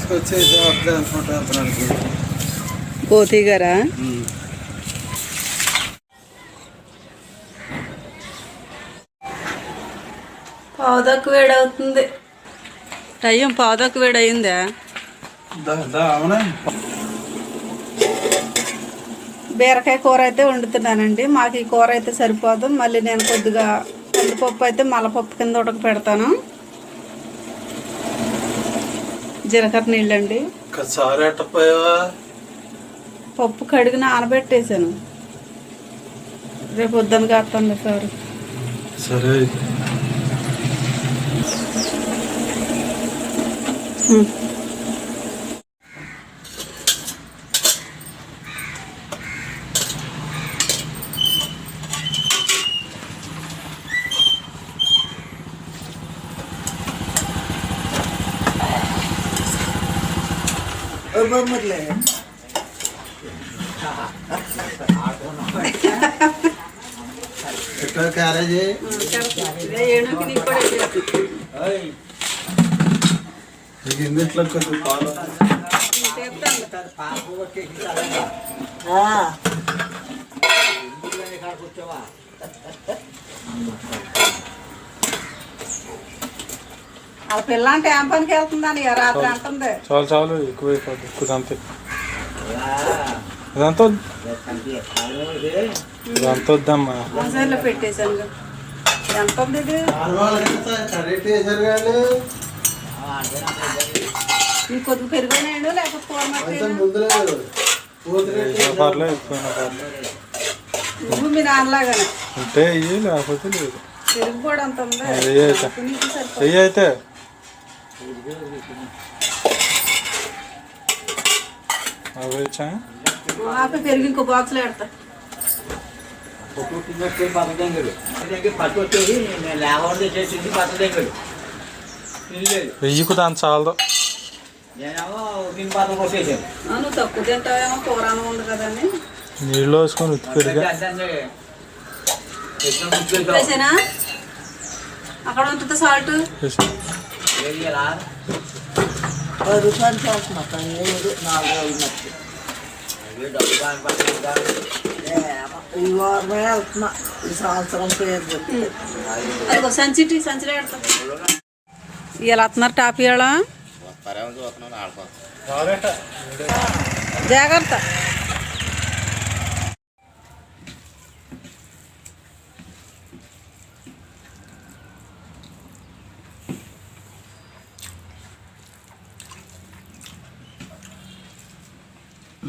తీసుకొచ్చేసి వద్ద అనుకుంటున్నాను. కోతి గారా? పావుదక్కు వేడవుతుంది. టైం పావుదక్కు వేడయిందా? అవునా? బీరకాయ కూర అయితే వండుతున్నానండి. మాకు ఈ కూర అయితే సరిపోదు. మళ్ళీ నేను కొద్దిగా కందిపప్పు అయితే మల్లపప్పు కింద ఉడక పెడతాను. జీలకర్ర నీళ్ళండి. పప్పు కడిగి నానబెట్టేసాను. రేపు పొద్దున కాస్తాను సార్. సరే. క్యారేజీ ఇందులో కొంచెం పాలు ఆ పిల్ల అంటే ఏం పనికి వెళ్తుందని రాత్రి అంటుంది. చాలు చాలు ఎక్కువ ఎక్కువ అంతే. ఇదంతా ఇదంతా వద్దమ్మా. మసాలా పెట్టేశాను. ఎంత ఉంది ఇది? నీకు కొద్దిగా పెరిగినాడు లేకపోతే పర్లేదు ఎక్కువైనా పర్లేదు. నువ్వు మీ నాన్నలాగానే ఉంటే ఇవి లేకపోతే లేదు. పెరుగు కూడా అంత ఉంది. చెయ్యి అయితే ఆపి పెరుగు ఇంకో బాక్స్లో పెడతా. వెయ్యికు దాని చాలదు. నువ్వు తక్కువ తింటావేమో కూర ఉంది కదండి. నీళ్ళు వేసుకొని ఉత్తి పెరుగా అక్కడ ఉంటుంది సాల్ట్. అదిగో సంచిటి సంచిలో పెడతా. ఇలా వస్తున్నారు టాప్ ఇవాళ. జాగ్రత్త.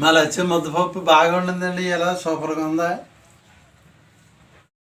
మళ్ళీ వచ్చే ముద్దపప్పు బాగా ఉండిందండి. ఇలా సూపర్గా ఉందా?